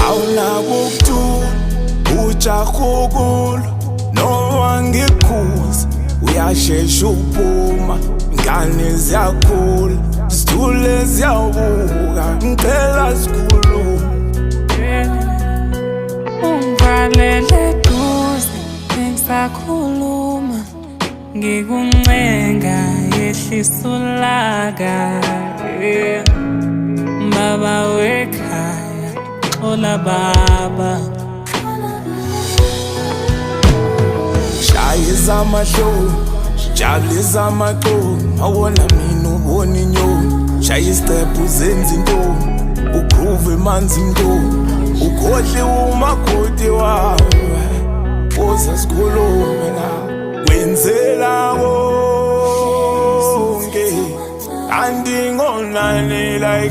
awunakukuthu ujakhukulu noma ngikhuza uyashesha uphuma ingane ziyakhula sithule ziyabuka ngicela sikhuluma ungivalele duze ngisakhuluma ngikuncenga yehlisa ulaka baba wekhaya xola baba shayisa amahloni jabulisa amaqolo awona mina ubona inyoni shaya isicephu zenza intoni ugroove emanzi intoni ukhohle umakoti wawe woza sikhulume la wenzela konke andingonani like